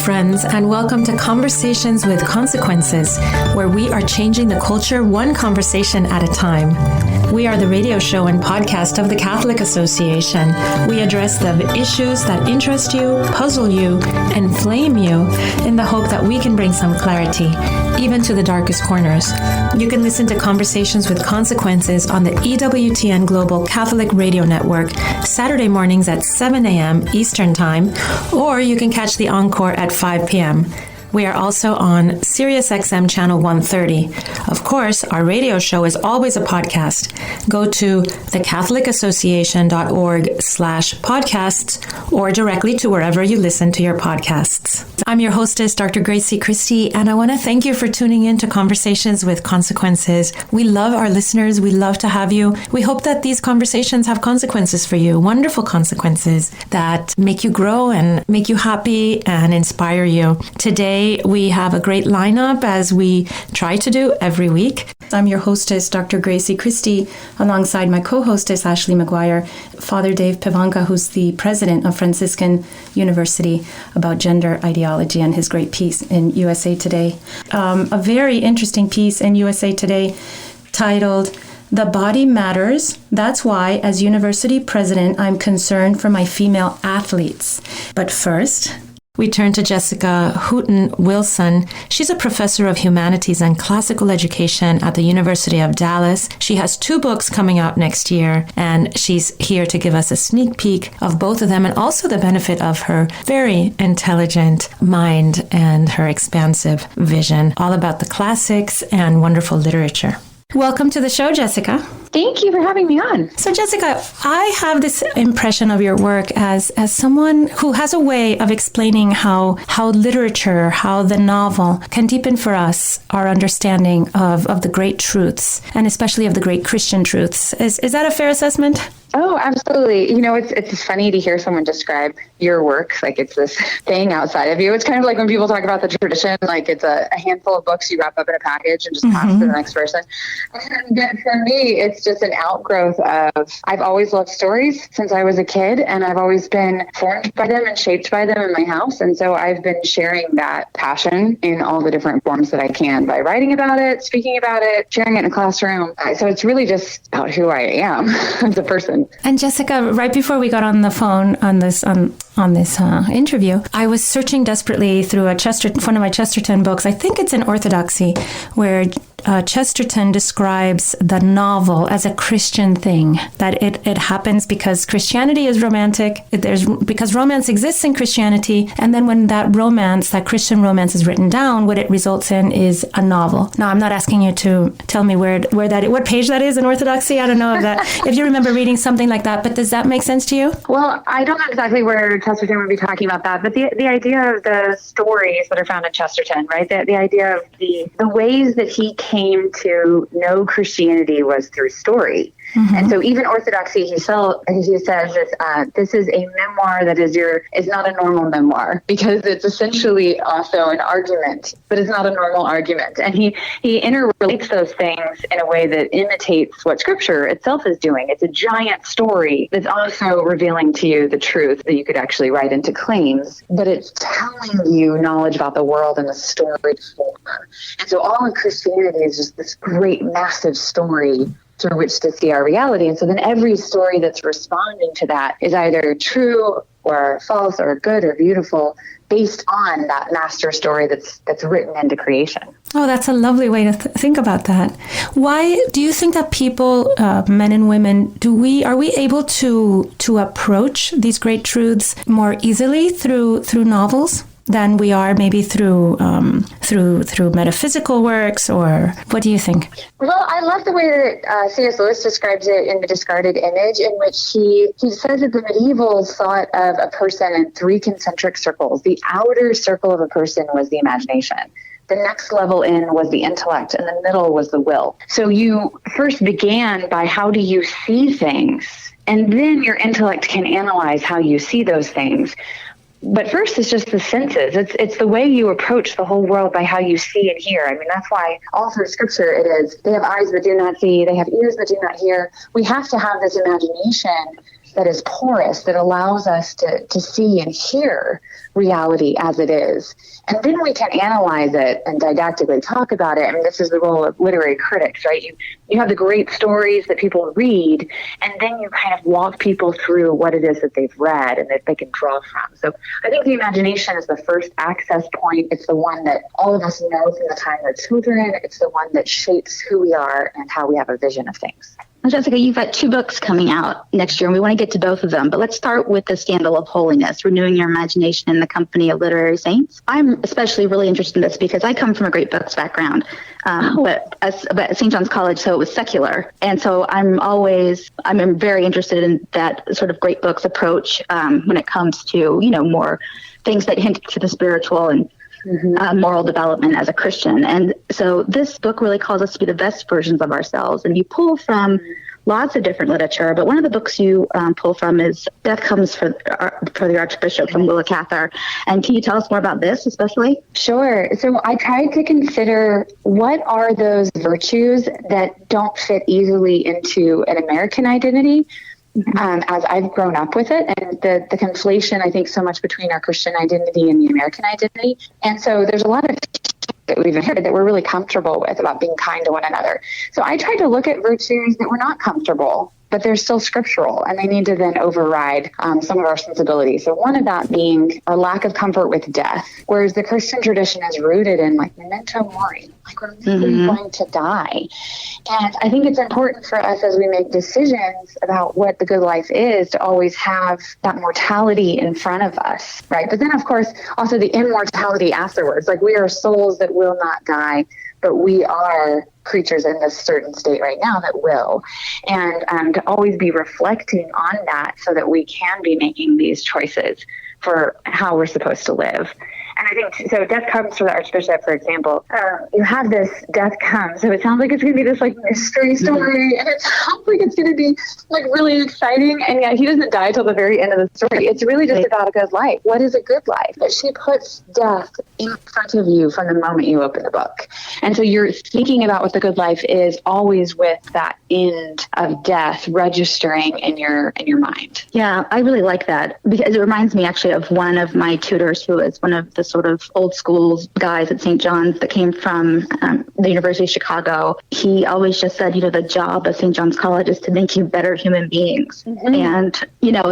friends, and welcome to Conversations with Consequences, where we are changing the culture one conversation at a time. We are the radio show and podcast of the Catholic Association. We address the issues that interest you, puzzle you, and inflame you in the hope that we can bring some clarity, even to the darkest corners. You can listen to Conversations with Consequences on the EWTN Global Catholic Radio Network, Saturday mornings at 7 a.m. Eastern Time, or you can catch the encore at 5 p.m. We are also on Sirius XM channel 130. Of course, our radio show is always a podcast. Go to thecatholicassociation.org/podcasts or directly to wherever you listen to your podcasts. I'm your hostess, Dr. Gracie Christie, and I want to thank you for tuning in to Conversations with Consequences. We love our listeners. We love to have you. We hope that these conversations have consequences for you, wonderful consequences that make you grow and make you happy and inspire you. Today, we have a great lineup, as we try to do every week. I'm your hostess, Dr. Gracie Christie, alongside my co-hostess, Ashley McGuire, Father Dave Pivonka, who's the president of Franciscan University, about gender ideology, and his great piece in USA Today. A very interesting piece in USA Today titled, "The Body Matters. That's why, as university president, I'm concerned for my female athletes." But first, we turn to Jessica Hooten Wilson. She's a professor of humanities and classical education at the University of Dallas. She has 2 books coming out next year, and she's here to give us a sneak peek of both of them, and also the benefit of her very intelligent mind and her expansive vision, all about the classics and wonderful literature. Welcome to the show, Jessica. Thank you for having me on. So, Jessica, I have this impression of your work as someone who has a way of explaining how literature, how the novel can deepen for us our understanding of the great truths, and especially of the great Christian truths. Is that a fair assessment? Oh, absolutely. You know, it's funny to hear someone describe your work like it's this thing outside of you. It's kind of like when people talk about the tradition, like it's a handful of books you wrap up in a package and just pass to the next person. And for me, it's just an outgrowth of, I've always loved stories since I was a kid, and I've always been formed by them and shaped by them in my house. And so I've been sharing that passion in all the different forms that I can, by writing about it, speaking about it, sharing it in a classroom. So it's really just about who I am as a person. And Jessica, right before we got on the phone on this interview, I was searching desperately through one of my Chesterton books. I think it's in Orthodoxy, where Chesterton describes the novel as a Christian thing, that it happens because Christianity is romantic, because romance exists in Christianity, and then when that Christian romance is written down, what it results in is a novel. Now, I'm not asking you to tell me what page that is in Orthodoxy. I don't know if you remember reading something like that, but does that make sense to you? Well, I don't know exactly where Chesterton would be talking about that, but the idea of the stories that are found in Chesterton, right? The idea of the ways that he came to know Christianity was through story. Mm-hmm. And so even Orthodoxy, he says this is a memoir that is not a normal memoir, because it's essentially also an argument, but it's not a normal argument. And he interrelates those things in a way that imitates what Scripture itself is doing. It's a giant story that's also revealing to you the truth that you could actually write into claims, but it's telling you knowledge about the world in a story form. And so all of Christianity is just this great, massive story through which to see our reality. And so then every story that's responding to that is either true or false or good or beautiful, based on that master story that's written into creation. Oh, that's a lovely way to think about that. Why do you think that people, men and women, are we able to approach these great truths more easily through novels than we are maybe through metaphysical works? Or what do you think? Well, I love the way that C.S. Lewis describes it in The Discarded Image, in which he says that the medievals thought of a person in 3 concentric circles. The outer circle of a person was the imagination. The next level in was the intellect, and the middle was the will. So you first began by how do you see things, and then your intellect can analyze how you see those things. But first, it's just the senses. It's the way you approach the whole world by how you see and hear. I mean, that's why all through Scripture it is, they have eyes but do not see, they have ears but do not hear. We have to have this imagination that is porous, that allows us to see and hear reality as it is. And then we can analyze it and didactically talk about it. I mean, this is the role of literary critics, right? You have the great stories that people read, and then you kind of walk people through what it is that they've read and that they can draw from. So I think the imagination is the first access point. It's the one that all of us know from the time we're children. It's the one that shapes who we are and how we have a vision of things. Well, Jessica, you've got 2 books coming out next year, and we want to get to both of them. But let's start with The Scandal of Holiness, Renewing Your Imagination in the Company of Literary Saints. I'm especially really interested in this because I come from a great books background, but at St. John's College, so it was secular. And so I'm very interested in that sort of great books approach when it comes to, more things that hint to the spiritual and moral development as a Christian. And so this book really calls us to be the best versions of ourselves. And you pull from lots of different literature, but one of the books you pull from is Death Comes for the Archbishop from Willa Cather. And can you tell us more about this especially? Sure. So I tried to consider what are those virtues that don't fit easily into an American identity, as I've grown up with it, and the conflation, I think, so much between our Christian identity and the American identity. And so there's a lot of that we've inherited that we're really comfortable with about being kind to one another. So I tried to look at virtues that we're not comfortable, but they're still scriptural, and they need to then override some of our sensibilities. So one of that being our lack of comfort with death, whereas the Christian tradition is rooted in memento mori, we're really going to die. And I think it's important for us as we make decisions about what the good life is to always have that mortality in front of us, right? But then, of course, also the immortality afterwards. We are souls that will not die, but we are creatures in this certain state right now that will. And to always be reflecting on that so that we can be making these choices for how we're supposed to live. And I think, so Death Comes for the Archbishop, for example, you have this death comes. So it sounds like it's going to be this mystery story, and it sounds like it's going to be really exciting. And yet he doesn't die till the very end of the story. It's really just about a good life. What is a good life? But she puts death in front of you from the moment you open the book. And so you're thinking about what the good life is always with that end of death registering in your mind. Yeah, I really like that because it reminds me actually of one of my tutors who is one of the sort of old school guys at St. John's that came from the University of Chicago. He always just said, the job of St. John's College is to make you better human beings. And,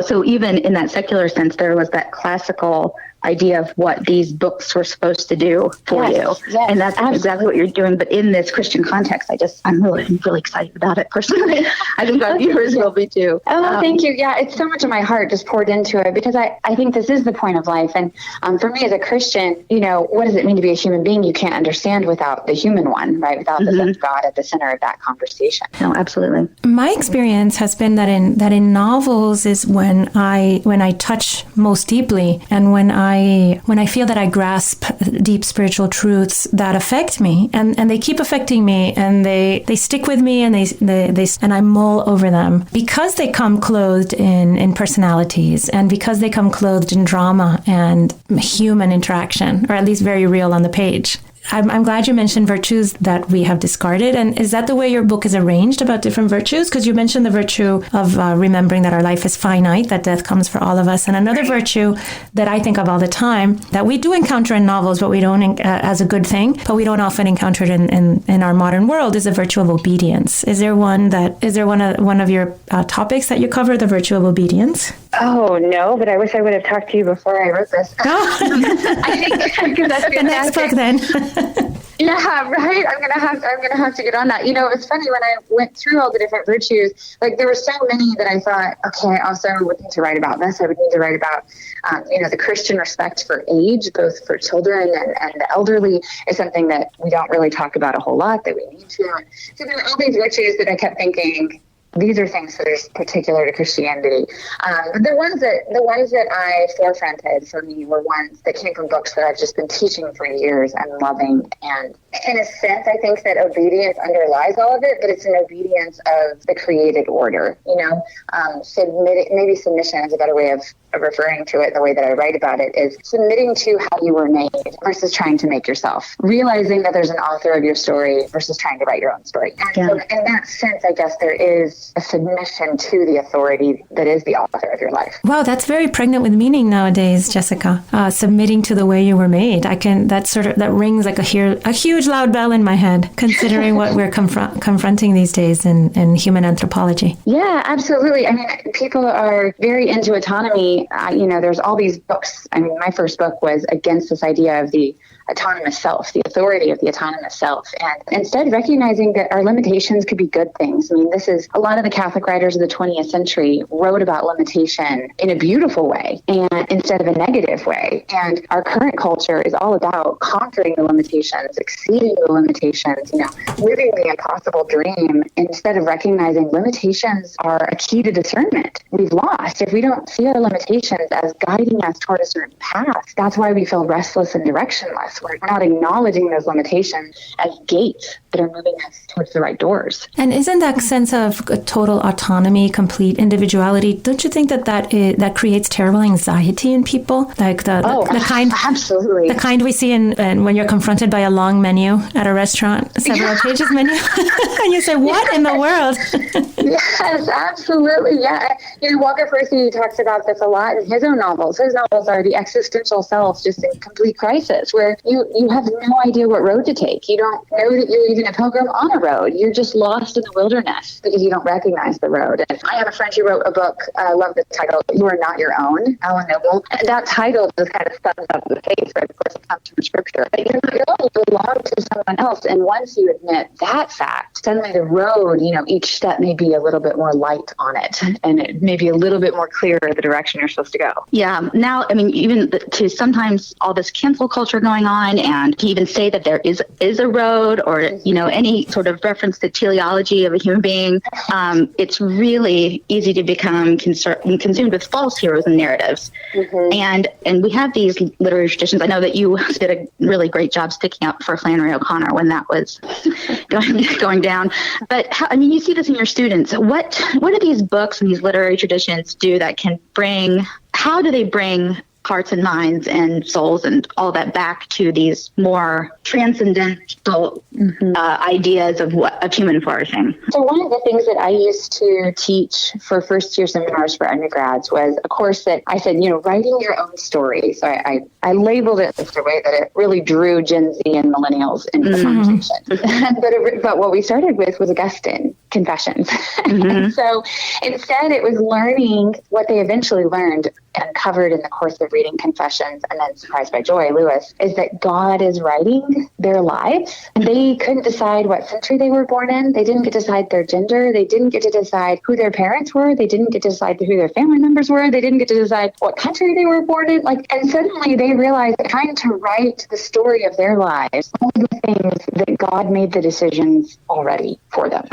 so even in that secular sense, there was that classical idea of what these books were supposed to do for you. Yes, and that's exactly what you're doing. But in this Christian context, I'm really excited about it personally. I think our viewers will be too. Oh, thank you. Yeah, it's so much of my heart just poured into it because I think this is the point of life. And for me as a Christian, what does it mean to be a human being? You can't understand without the human one, right? Without the Son of God at the center of that conversation. No, absolutely. My experience has been that in novels is when I touch most deeply, and when I feel that I grasp deep spiritual truths that affect me, and they keep affecting me, and they stick with me, and they and I mull over them because they come clothed in personalities, and because they come clothed in drama and human interaction, or at least very real on the page. I'm glad you mentioned virtues that we have discarded. And is that the way your book is arranged about different virtues? Because you mentioned the virtue of remembering that our life is finite, that death comes for all of us. And another virtue that I think of all the time that we do encounter in novels, but we don't as a good thing, but we don't often encounter it in our modern world, is the virtue of obedience. Is there one of your topics that you cover, the virtue of obedience? Oh, no, but I wish I would have talked to you before I wrote this. I think that's the next book then. Yeah, right. I'm gonna have to get on that. It's funny when I went through all the different virtues. There were so many that I thought, okay, I also would need to write about this. I would need to write about, the Christian respect for age, both for children and the elderly, is something that we don't really talk about a whole lot that we need to. And so there were all these virtues that I kept thinking, these are things that are particular to Christianity. But the ones that I forefronted for me were ones that came from books that I've just been teaching for years and loving. And in a sense, I think that obedience underlies all of it, but it's an obedience of the created order, maybe submission is a better way of referring to it. The way that I write about it is submitting to how you were made versus trying to make yourself, realizing that there's an author of your story versus trying to write your own story. And so in that sense, I guess there is a submission to the authority that is the author of your life. Wow, that's very pregnant with meaning nowadays, Jessica. Submitting to the way you were made. That rings like a huge loud bell in my head, considering what we're confronting these days in human anthropology. Yeah, absolutely. I mean, people are very into autonomy. There's all these books. I mean, my first book was against this idea of the autonomous self, the authority of the autonomous self, and instead recognizing that our limitations could be good things. I mean, this is a lot of the Catholic writers of the 20th century wrote about limitation in a beautiful way and instead of a negative way. And our current culture is all about conquering the limitations, exceeding the limitations, living the impossible dream instead of recognizing limitations are a key to discernment. We've lost. If we don't see our limitations as guiding us toward a certain path, that's why we feel restless and directionless. We're not acknowledging those limitations as gates that are moving us towards the right doors. And isn't that sense of total autonomy, complete individuality, don't you think that creates terrible anxiety in people? Like the kind, absolutely, the kind we see in when you're confronted by a long menu at a restaurant, several pages menu, and you say, "What in the world?" Yes, absolutely. Yeah, Walker Percy talks about this a lot in his own novels. His novels are the existential self, just in complete crisis, where you have no idea what road to take. You don't know that you're even a pilgrim on a road. You're just lost in the wilderness because you don't recognize the road. And I have a friend who wrote a book, I love the title, You Are Not Your Own, Alan Noble. And that title just kind of sums up the faith, right? Of course, it comes from scripture. But you're not your own, you belong to someone else. And once you admit that fact, suddenly the road, each step may be a little bit more light on it. And it may be a little bit more clear the direction you're supposed to go. Yeah. Now, I mean, even to sometimes all this cancel culture going on, and to even say that there is a road, or any sort of reference to teleology of a human being, it's really easy to become consumed with false heroes and narratives. Mm-hmm. And we have these literary traditions. I know that you did a really great job sticking up for Flannery O'Connor when that was going down. But you see this in your students. What do these books and these literary traditions do that can bring? How do they bring hearts and minds and souls and all that back to these more transcendental ideas of human flourishing? So one of the things that I used to teach for first-year seminars for undergrads was a course that I said, writing your own story. So I labeled it the way that it really drew Gen Z and millennials into the conversation. But what we started with was Augustine Confessions. And so instead it was learning what they eventually learned and covered in the course of reading Confessions and then Surprised by Joy, Lewis, is that God is writing their lives. And they couldn't decide what century they were born in. They didn't get to decide their gender. They didn't get to decide who their parents were. They didn't get to decide who their family members were. They didn't get to decide what country they were born in. And suddenly they realized that trying to write the story of their lives, all the things that God made the decisions already for them.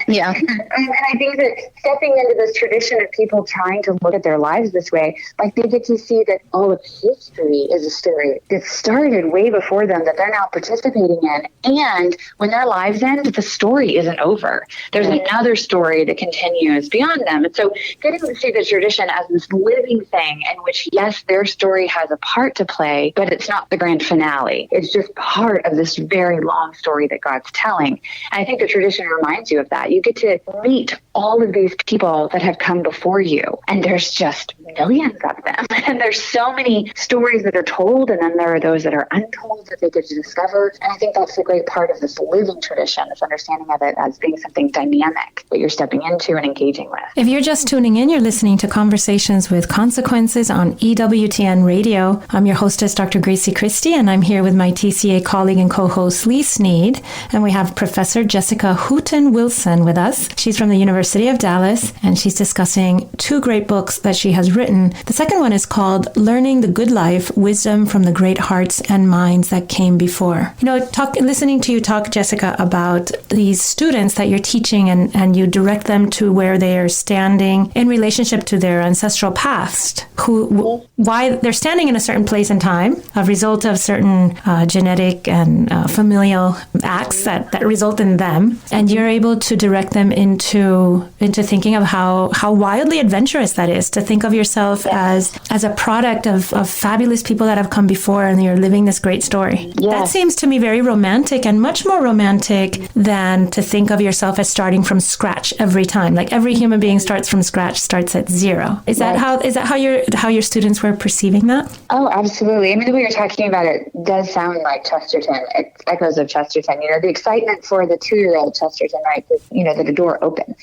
Yeah. And I think that stepping into this tradition of people trying to look at their lives this way, they get to see that all of history is a story that started way before them that they're now participating in. And when their lives end, the story isn't over. There's another story that continues beyond them. And so getting to see the tradition as this living thing in which, yes, their story has a part to play, but it's not the grand finale. It's just part of this very long story that God's telling. And I think the tradition reminds you of that. You get to meet all of these people that have come before you, and there's just millions of them. And there's so many stories that are told, and then there are those that are untold that they get to discover. And I think that's a great part of this living tradition, this understanding of it as being something dynamic that you're stepping into and engaging with. If you're just tuning in, you're listening to Conversations with Consequences on EWTN Radio. I'm your hostess, Dr. Gracie Christie, and I'm here with my TCA colleague and co-host, Lee Sneed. And we have Professor Jessica Hooten Wilson with us. She's from the University of Dallas, and she's discussing two great books that she has written. The second one is called Learning the Good Life, Wisdom from the Great Hearts and Minds That Came Before. Listening to you talk, Jessica, about these students that you're teaching and you direct them to where they are standing in relationship to their ancestral past, why they're standing in a certain place and time, a result of certain genetic and familial acts that result in them, and you're able to direct them into thinking of how wildly adventurous that is, to think of yourself as a product of fabulous people that have come before, and you're living this great story. Yes. That seems to me very romantic, and much more romantic than to think of yourself as starting from scratch every time. Like every human being starts from scratch, starts at zero. Is that how your students were perceiving that? Oh, absolutely. I mean, the way you're talking about it does sound like Chesterton. It's echoes of Chesterton. The excitement for the 2-year-old Chesterton, right? That the door opens.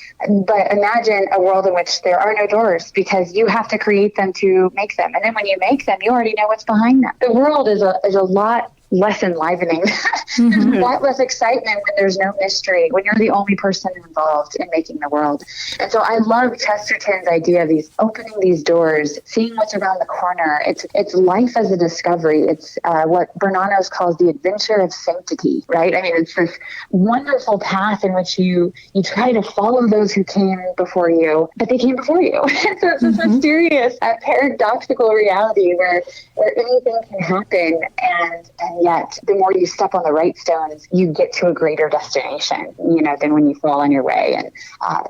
But imagine a world in which there are no doors because you have to create them to make them. And then when you make them, you already know what's behind them. The world is a lot less enlivening. There's a lot less excitement when there's no mystery, when you're the only person involved in making the world. And so I love Chesterton's idea of opening these doors, seeing what's around the corner. It's life as a discovery. It's what Bernanos calls the adventure of sanctity, right? I mean, it's this wonderful path in which you try to follow those who came before you, but they came before you. So it's this mysterious, paradoxical reality where anything can happen, and yet the more you step on the right stones, you get to a greater destination, than when you fall on your way. And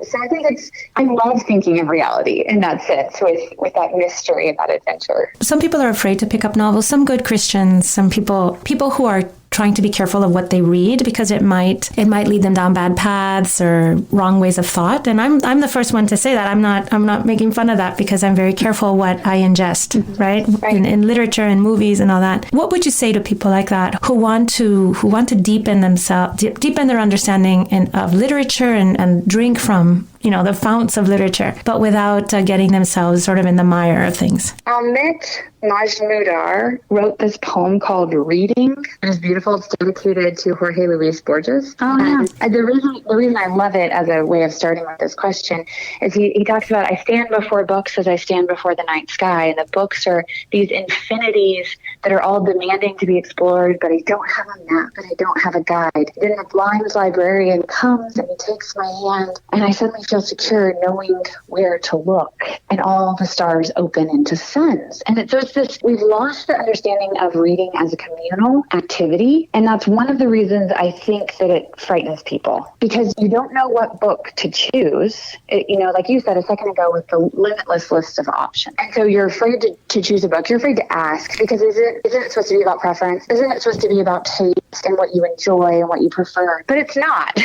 so I think I love thinking of reality in that sense with that mystery and that adventure. Some people are afraid to pick up novels, some good Christians, some people who are trying to be careful of what they read because it might lead them down bad paths or wrong ways of thought. And I'm the first one to say that. I'm not making fun of that because I'm very careful what I ingest, right? In literature and movies and all that. What would you say to people like that who want to deepen their understanding of literature and drink from the founts of literature, but without getting themselves sort of in the mire of things? Amit Majmudar wrote this poem called Reading. It's beautiful. It's dedicated to Jorge Luis Borges. Oh, yeah. And the reason I love it as a way of starting with this question is he talks about, I stand before books as I stand before the night sky. And the books are these infinities that are all demanding to be explored, but I don't have a map and I don't have a guide. Then the blind librarian comes and he takes my hand, and I suddenly feel secure knowing where to look, and all the stars open into suns. And it's this, we've lost the understanding of reading as a communal activity, and that's one of the reasons I think that it frightens people, because you don't know what book to choose. Like you said a second ago, with the limitless list of options. And so you're afraid to choose a book. You're afraid to ask, because isn't it supposed to be about preference? Isn't it supposed to be about taste and what you enjoy and what you prefer? But it's not.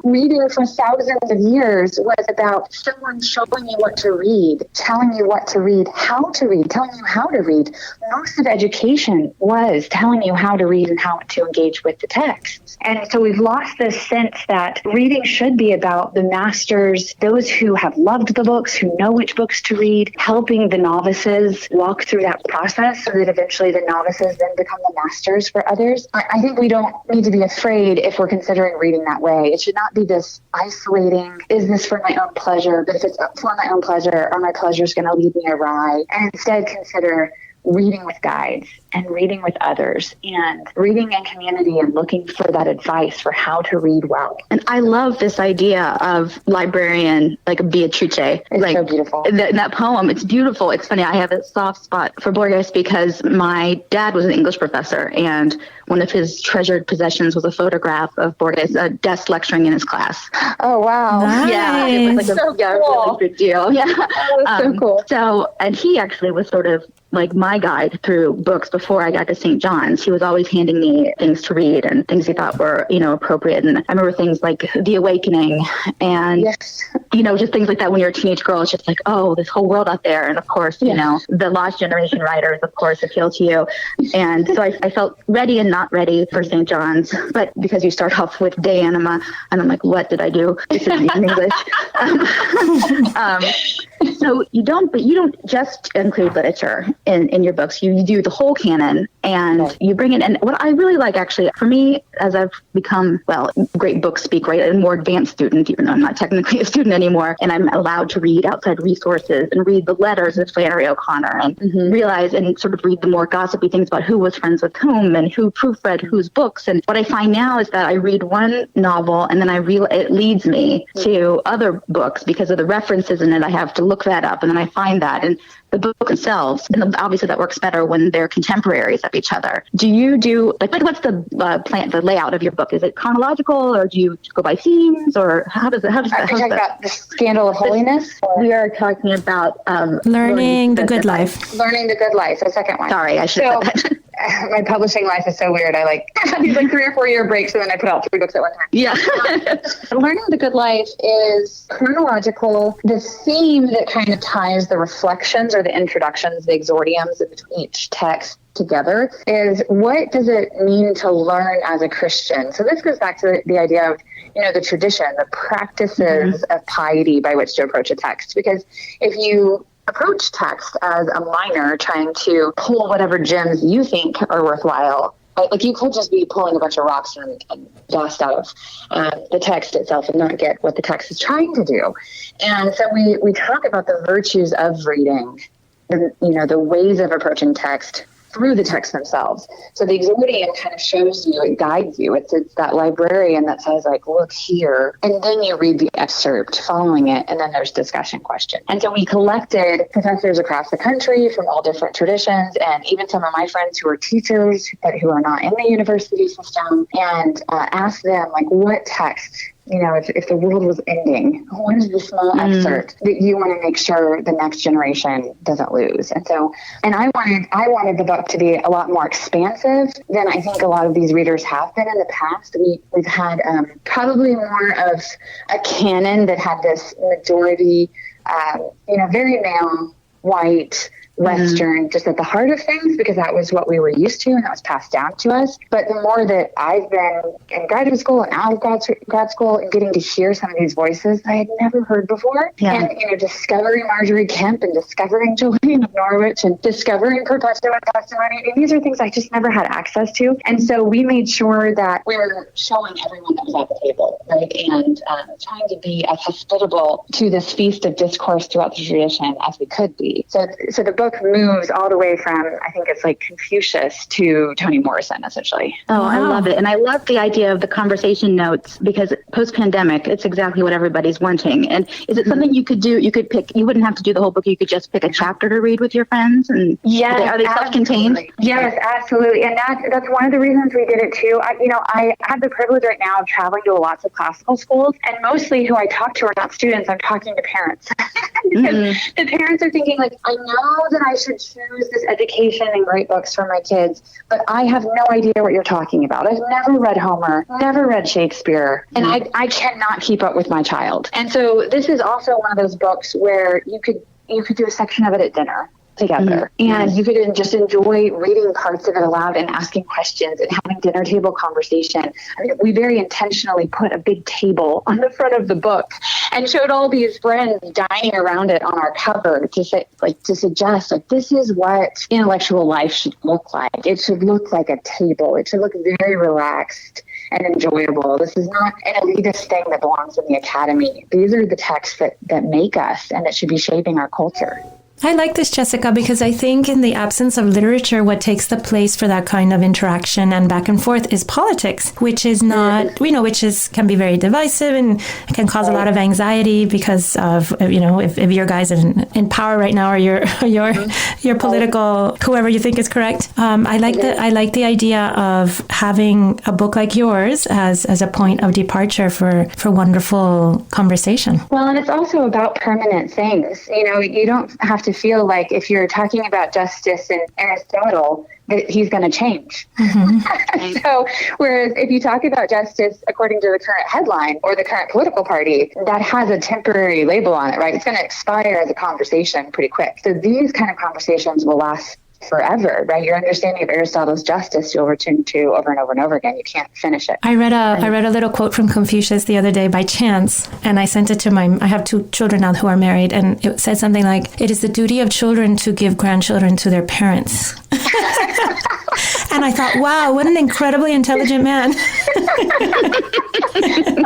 Reading for thousands of years was about someone showing you what to read, telling you what to read, how to read, telling you how to read. Most of education was telling you how to read and how to engage with the text. And so we've lost this sense that reading should be about the masters, those who have loved the books, who know which books to read, helping the novices walk through that process so that eventually the novices then become the masters for others. I think we don't need to be afraid if we're considering reading that way. It should not be this isolating, is this for my own pleasure? But if it's for my own pleasure, are my pleasures going to lead me awry? And instead consider reading with guides and reading with others and reading in community and looking for that advice for how to read well. And I love this idea of librarian, like Beatrice. It's so beautiful. That poem, it's beautiful. It's funny, I have a soft spot for Borges because my dad was an English professor, and one of his treasured possessions was a photograph of Borges, a guest lecturing in his class. Oh, wow. Nice. Yeah, it was like so cool. really big deal. Yeah. That was so cool. So, and he actually was sort of like my guide through books before I got to St. John's. He was always handing me things to read and things he thought were, appropriate. And I remember things like The Awakening and, yes. Just things like that when you're a teenage girl. It's just like, oh, this whole world out there. And of course, the Lost Generation writers, of course, appeal to you. And so I felt ready and not ready for St. John's. But because you start off with De Anima, and I'm like, what did I do? This is in English. So you don't just include literature in your books. You do the whole canon, and you bring it. And what I really like, actually, for me, as I've become, great book speak, right, a more advanced student, even though I'm not technically a student anymore, and I'm allowed to read outside resources and read the letters of Flannery O'Connor and realize and sort of read the more gossipy things about who was friends with whom and who proofread whose books. And what I find now is that I read one novel and then it leads me to other books because of the references in it. I have to look that up and then I find that. And the book themselves, and obviously that works better when they're contemporaries of each other. Do you do, what's the the layout of your book? Is it chronological, or do you go by themes, or how does that? Are you talking about the Scandal of Holiness? We are talking about Learning the Good Life. Learning the Good Life, the second one. Sorry, I should have said that. My publishing life is so weird. I these 3 or 4 year breaks, and then I put out 3 books at one time. Yeah. Learning the Good Life is chronological. The theme that kind of ties the reflections or the introductions, the exordiums of each text together is, what does it mean to learn as a Christian? So this goes back to the idea of, the tradition, the practices of piety by which to approach a text. Because if you approach text as a miner trying to pull whatever gems you think are worthwhile, like you could just be pulling a bunch of rocks and dust out of the text itself and not get what the text is trying to do. And so we talk about the virtues of reading, the ways of approaching text through the text themselves. So the exordium kind of shows you, it guides you. It's that librarian that says, look here, and then you read the excerpt following it, and then there's discussion question. And so we collected professors across the country from all different traditions, and even some of my friends who are teachers but who are not in the university system, and asked them, what text, if the world was ending, what is the small excerpt that you want to make sure the next generation doesn't lose? And so, I wanted the book to be a lot more expansive than I think a lot of these readers have been in the past. We've had probably more of a canon that had this majority, very male, white, Western, just at the heart of things, because that was what we were used to and that was passed down to us. But the more that I've been in graduate school and out of grad school and getting to hear some of these voices I had never heard before, and discovering Marjorie Kemp and discovering Jolene of Norwich and discovering perpetual testimony, and these are things I just never had access to. And so we made sure that we were showing everyone that was at the table, right, and trying to be as hospitable to this feast of discourse throughout the tradition as we could be. So the book moves all the way from, I think it's Confucius to Toni Morrison, essentially. Oh, wow. I love it. And I love the idea of the conversation notes, because post-pandemic, it's exactly what everybody's wanting. And is it something you could do? You could pick, you wouldn't have to do the whole book. You could just pick a chapter to read with your friends. And are they self-contained? Yes, absolutely. And that's one of the reasons we did it too. I have the privilege right now of traveling to lots of classical schools, and mostly who I talk to are not students. I'm talking to parents. Because the parents are thinking, I know that I should choose this education and great books for my kids, but I have no idea what you're talking about. I've never read Homer, never read Shakespeare, and I cannot keep up with my child. And so this is also one of those books where you could do a section of it at dinner together, and you could just enjoy reading parts of it aloud and asking questions and having dinner table conversation. We very intentionally put a big table on the front of the book and showed all these friends dining around it on our cover to suggest this is what intellectual life should look like. It should look like a table. It should look very relaxed and enjoyable. This is not an elitist thing that belongs in the academy. These are the texts that make us and that should be shaping our culture. I like this, Jessica, because I think in the absence of literature, what takes the place for that kind of interaction and back and forth is politics, which is not, can be very divisive and can cause a lot of anxiety because of, if your guys in power right now or your political, whoever you think is correct. I like the idea of having a book like yours as a point of departure for wonderful conversation. Well, and it's also about permanent things. You don't have to feel like if you're talking about justice and Aristotle, that he's going to change. So, whereas if you talk about justice according to the current headline or the current political party, that has a temporary label on it, right? It's going to expire as a conversation pretty quick. So these kind of conversations will last forever, right? Your understanding of Aristotle's justice you'll return to over and over and over again. You can't finish it. I read a little quote from Confucius the other day by chance, and I sent it to I have 2 children now who are married, and it said something like, "It is the duty of children to give grandchildren to their parents." And I thought, wow, what an incredibly intelligent man.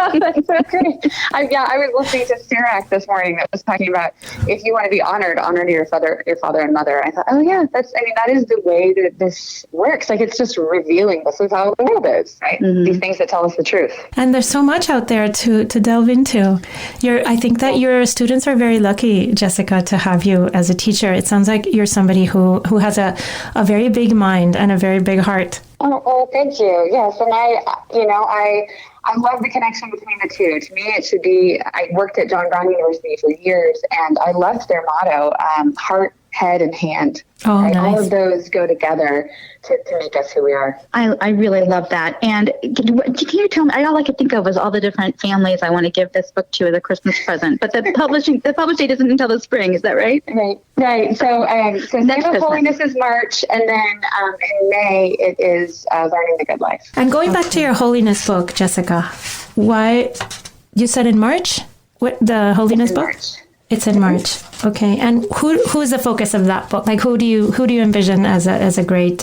Oh, that's so great. I was listening to Sirac this morning that was talking about if you want to be honored, honor your father and mother. I thought, oh yeah, that is the way that this works. Like, it's just revealing this is how the world is, right? Mm-hmm. These things that tell us the truth. And there's so much out there to delve into. I think that your students are very lucky, Jessica, to have you as a teacher. It sounds like you're somebody who has a very big mind and a very big heart. Oh, thank you. Yes, and I love the connection between the two. To me, it should be, I worked at John Brown University for years, and I loved their motto, heart, head, and hand. Oh, right? nice. All of those go together to make us who we are. I really love that. And can you tell me, all I could think of was all the different families I want to give this book to as a Christmas present. But the publish date isn't until the spring, is that right? Right. So Scandal of Holiness is March, and then in May it is Learning the Good Life. And going back to your holiness book, Jessica, why you said in March? What, the holiness book? March. It's in March. Okay. And who is the focus of that book? Like, who do you envision as a great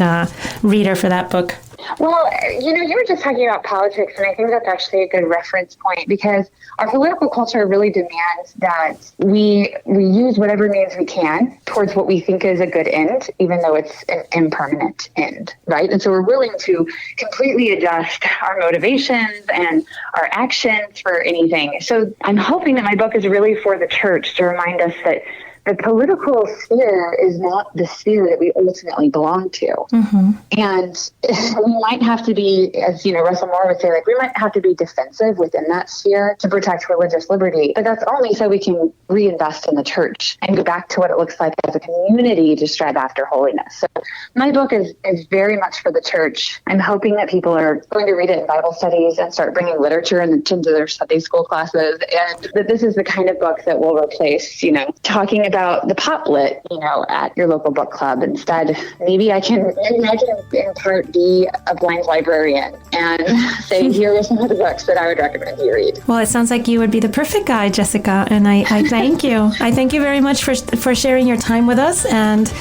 reader for that book? Well, you were just talking about politics, and I think that's actually a good reference point, because our political culture really demands that we use whatever means we can towards what we think is a good end, even though it's an impermanent end, right? And so we're willing to completely adjust our motivations and our actions for anything. So I'm hoping that my book is really for the church to remind us that the political sphere is not the sphere that we ultimately belong to. Mm-hmm. And we might have to be, as Russell Moore would say, like, we might have to be defensive within that sphere to protect religious liberty. But that's only so we can reinvest in the church and go back to what it looks like as a community to strive after holiness. So my book is very much for the church. I'm hoping that people are going to read it in Bible studies and start bringing literature into their Sunday school classes, and that this is the kind of book that will replace, talking about the pop lit, at your local book club. Instead, maybe I can in part be a blind librarian and say, here are some of the books that I would recommend you read. Well, it sounds like you would be the perfect guide, Jessica, and I thank you. I thank you very much for sharing your time with us, and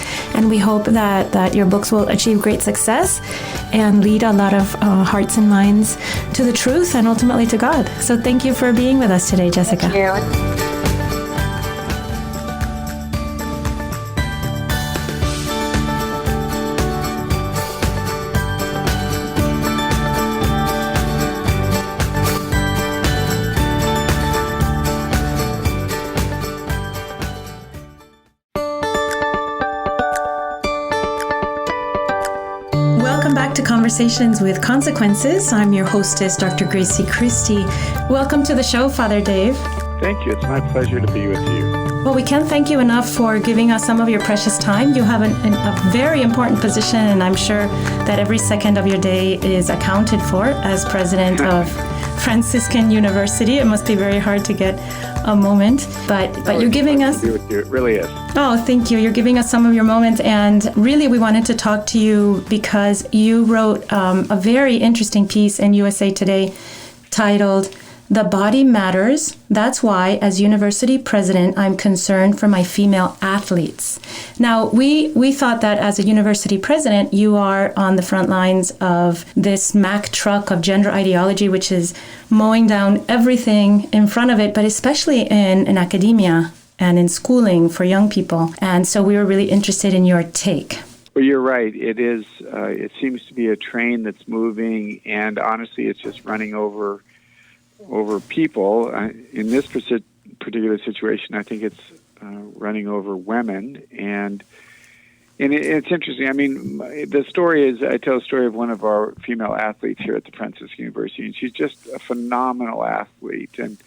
we hope that your books will achieve great success and lead a lot of hearts and minds to the truth and ultimately to God. So thank you for being with us today, Jessica. Thank you. Conversations with Consequences. I'm your hostess, Dr. Gracie Christie. Welcome to the show, Father Dave. Thank you. It's my pleasure to be with you. Well, we can't thank you enough for giving us some of your precious time. You have a very important position, and I'm sure that every second of your day is accounted for as president of Franciscan University. It must be very hard to get a moment, but you're giving us... It really is. Oh, thank you. You're giving us some of your moments, and really we wanted to talk to you because you wrote a very interesting piece in USA Today titled, "The Body Matters. That's why, as university president, I'm concerned for my female athletes." Now, we thought that as a university president, you are on the front lines of this Mack truck of gender ideology, which is mowing down everything in front of it, but especially in academia and in schooling for young people. And so we were really interested in your take. Well, you're right. It is. It seems to be a train that's moving, and honestly, it's just running over people. In this particular situation, I think it's running over women, and it's interesting. I mean, the story is, I tell a story of one of our female athletes here at the Franciscan University, and she's just a phenomenal athlete. And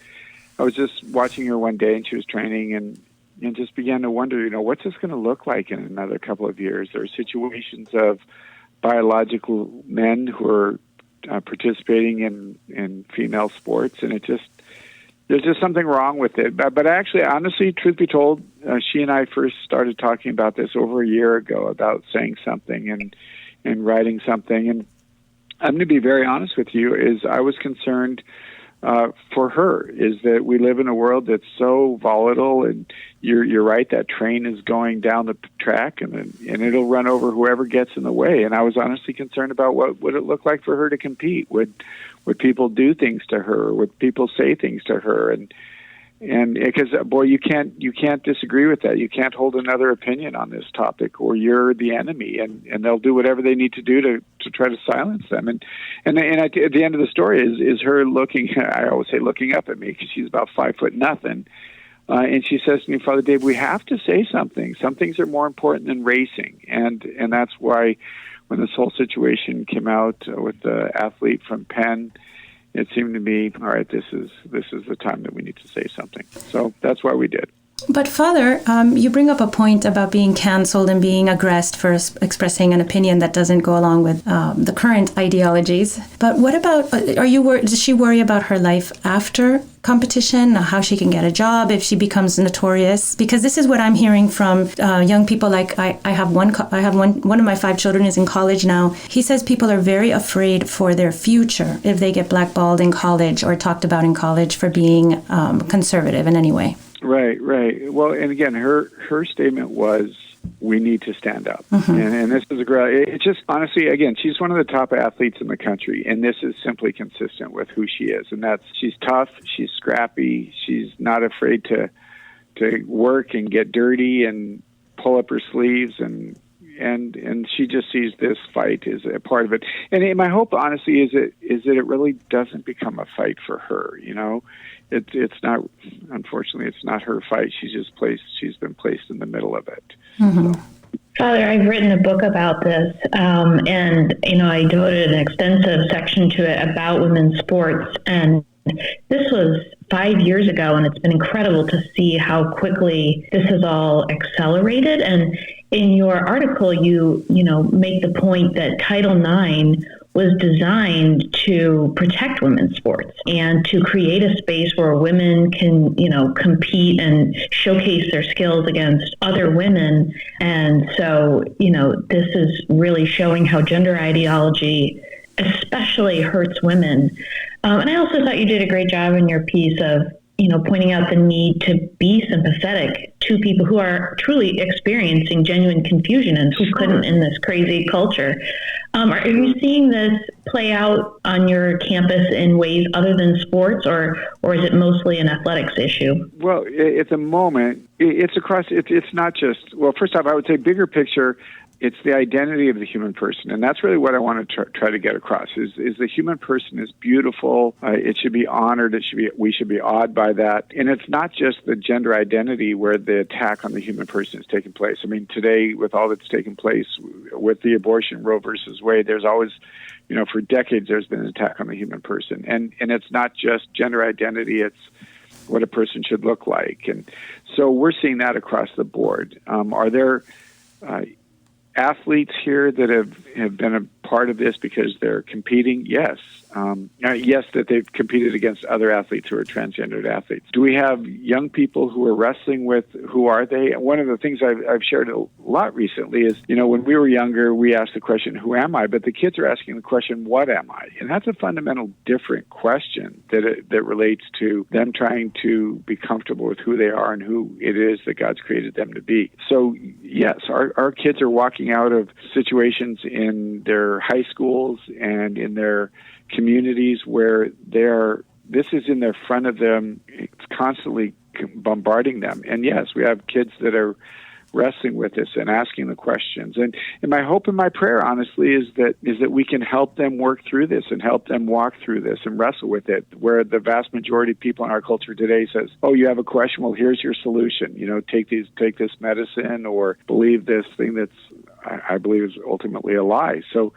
I was just watching her one day, and she was training, and just began to wonder, what's this going to look like in another couple of years? There are situations of biological men who are participating in female sports, and there's just something wrong with it. But actually, honestly, truth be told, she and I first started talking about this over a year ago, about saying something and writing something. And I'm going to be very honest with you, is I was concerned for her, is that we live in a world that's so volatile, and you're right, that train is going down the track, and it'll run over whoever gets in the way. And I was honestly concerned about what would it look like for her to compete. Would people do things to her? Would people say things to her? And because, boy, you can't disagree with that. You can't hold another opinion on this topic, or you're the enemy, and they'll do whatever they need to do to try to silence them. And at the end of the story is her looking, I always say looking up at me, because she's about 5'0". And she says to me, Father Dave, we have to say something. Some things are more important than racing. And that's why when this whole situation came out with the athlete from Penn, it seemed to me, all right, this is the time that we need to say something. So that's why we did. But Father, you bring up a point about being canceled and being aggressed for expressing an opinion that doesn't go along with the current ideologies. But what about, does she worry about her life after competition, how she can get a job if she becomes notorious? Because this is what I'm hearing from young people. Like I have one of my 5 children is in college now. He says people are very afraid for their future if they get blackballed in college or talked about in college for being conservative in any way. Right. Well, and again, her statement was, we need to stand up. Mm-hmm. And this is a girl, it's just, honestly, again, she's one of the top athletes in the country, and this is simply consistent with who she is. And that's, she's tough, she's scrappy, she's not afraid to work and get dirty and pull up her sleeves, and she just sees this fight as a part of it. And my hope, honestly, is that it really doesn't become a fight for her. You know, it's not. Unfortunately, it's not her fight. She's been placed in the middle of it. Mm-hmm. So. Father, I've written a book about this, and I devoted an extensive section to it about women's sports. And this was 5 years ago, and it's been incredible to see how quickly this has all accelerated. And in your article, you make the point that Title IX was designed to protect women's sports and to create a space where women can, compete and showcase their skills against other women. And so, this is really showing how gender ideology especially hurts women. And I also thought you did a great job in your piece of, pointing out the need to be sympathetic to people who are truly experiencing genuine confusion and who couldn't in this crazy culture. Are you seeing this play out on your campus in ways other than sports, or is it mostly an athletics issue? Well, at the moment, it's across. It's not just. Well, first off, I would say bigger picture. It's the identity of the human person, and that's really what I want to try to get across. Is the human person is beautiful. It should be honored. We should be awed by that. And it's not just the gender identity where the attack on the human person is taking place. I mean, today, with all that's taking place with the abortion Roe versus Wade, there's always, for decades, there's been an attack on the human person. And it's not just gender identity. It's what a person should look like. And so we're seeing that across the board. Are there athletes here that have been a part of this because they're competing? Yes. Yes, that they've competed against other athletes who are transgendered athletes. Do we have young people who are wrestling with who are they? And one of the things I've shared a lot recently is, when we were younger, we asked the question, who am I? But the kids are asking the question, what am I? And that's a fundamental different question that relates to them trying to be comfortable with who they are and who it is that God's created them to be. So yes, our kids are walking out of situations in their high schools and in their communities where this is in their front of them. It's constantly bombarding them. And yes, we have kids that are wrestling with this and asking the questions. And my hope and my prayer, honestly, is that we can help them work through this and help them walk through this and wrestle with it, where the vast majority of people in our culture today says, oh, you have a question? Well, here's your solution. Take this medicine or believe this thing that's, I believe, is ultimately a lie. So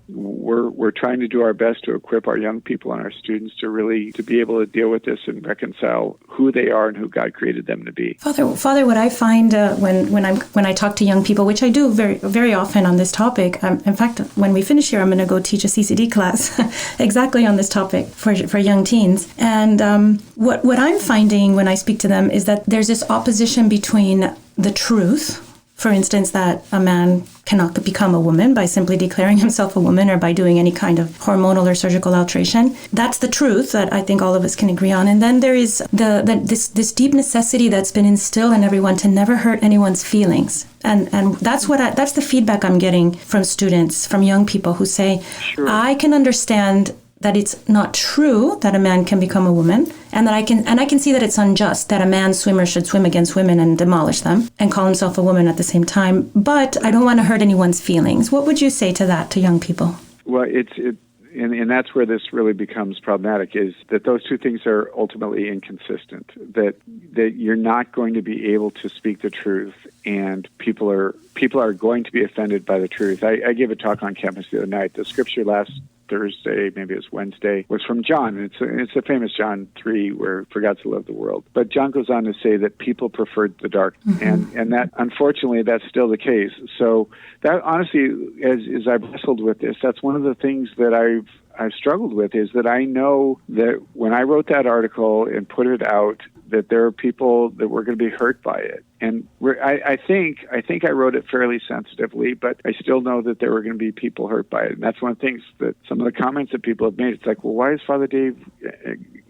we're trying to do our best to equip our young people and our students to be able to deal with this and reconcile who they are and who God created them to be. Father, what I find when I talk to young people, which I do very, very often on this topic, in fact, when we finish here, I'm going to go teach a CCD class exactly on this topic for young teens. And what I'm finding when I speak to them is that there's this opposition between the truth For instance, that a man cannot become a woman by simply declaring himself a woman or by doing any kind of hormonal or surgical alteration. That's the truth that I think all of us can agree on. And then there is this deep necessity that's been instilled in everyone to never hurt anyone's feelings. And that's that's the feedback I'm getting from students, from young people who say, sure, I can understand that it's not true that a man can become a woman, and that I can see that it's unjust that a man swimmer should swim against women and demolish them and call himself a woman at the same time. But I don't want to hurt anyone's feelings. What would you say to that, to young people? Well, and that's where this really becomes problematic, is that those two things are ultimately inconsistent, that you're not going to be able to speak the truth, and people are going to be offended by the truth. I gave a talk on campus the other night. The scripture last Thursday, maybe it was Wednesday, was from John. It's a famous John 3, where for God so loved the world. But John goes on to say that people preferred the dark, and that, unfortunately, that's still the case. So that, honestly, as I've wrestled with this, that's one of the things that I've struggled with, is that I know that when I wrote that article and put it out, that there are people that were going to be hurt by it. And I think I wrote it fairly sensitively, but I still know that there were going to be people hurt by it. And that's one of the things that some of the comments that people have made. It's like, well, why is Father Dave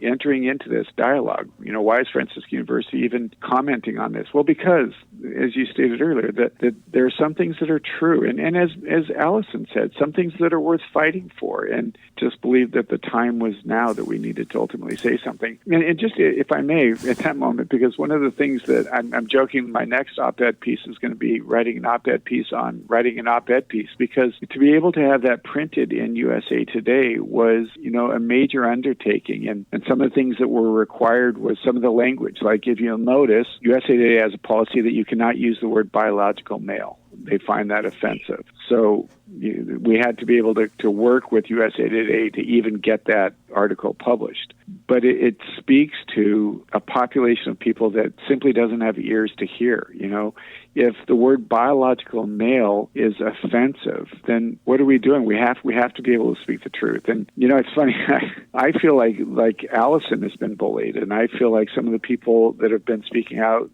entering into this dialogue? Why is Franciscan University even commenting on this? Well, because, as you stated earlier, that there are some things that are true. And as Allison said, some things that are worth fighting for, and just believe that the time was now that we needed to ultimately say something. And just, if I may, at that moment, because one of the things that I'm joking, my next op-ed piece is going to be writing an op-ed piece on writing an op-ed piece, because to be able to have that printed in USA Today was, a major undertaking. And some of the things that were required was some of the language. Like, if you'll notice, USA Today has a policy that you cannot use the word biological male. They find that offensive. So we had to be able to work with USA Today to even get that article published. But it speaks to a population of people that simply doesn't have ears to hear. If the word biological male is offensive, then what are we doing? We have to be able to speak the truth. And it's funny. I feel like Allison has been bullied, and I feel like some of the people that have been speaking out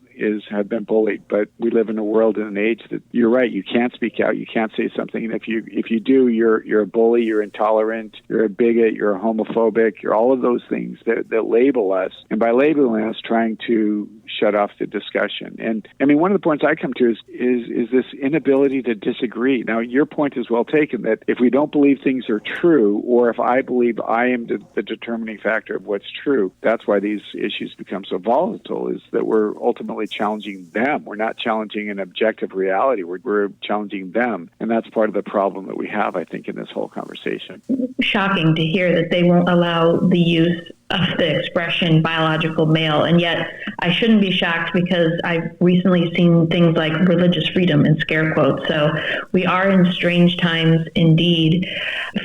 have been bullied. But we live in a world and an age that, you're right, you can't speak out, you can't say something, and if you do, you're a bully, you're intolerant, you're a bigot, you're a homophobic, you're all of those things that label us, and by labeling us, trying to shut off the discussion. And I mean, one of the points I come to is this inability to disagree. Now, your point is well taken, that if we don't believe things are true, or if I believe I am the determining factor of what's true, that's why these issues become so volatile, is that we're ultimately challenging them. We're not challenging an objective reality. We're challenging them. And that's part of the problem that we have, I think, in this whole conversation. Shocking to hear that they won't allow the use of the expression biological male. And yet I shouldn't be shocked, because I've recently seen things like religious freedom in scare quotes. So we are in strange times indeed.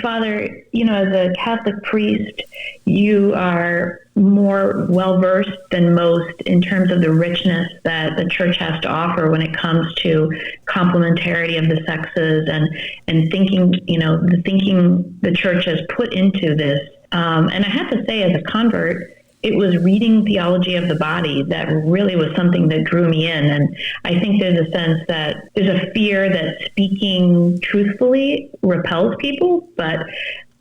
Father, as a Catholic priest, you are more well-versed than most in terms of the richness that the church has to offer when it comes to complementarity of the sexes and thinking, the thinking the church has put into this. And I have to say, as a convert, it was reading theology of the body that really was something that drew me in. And I think there's a sense that there's a fear that speaking truthfully repels people, but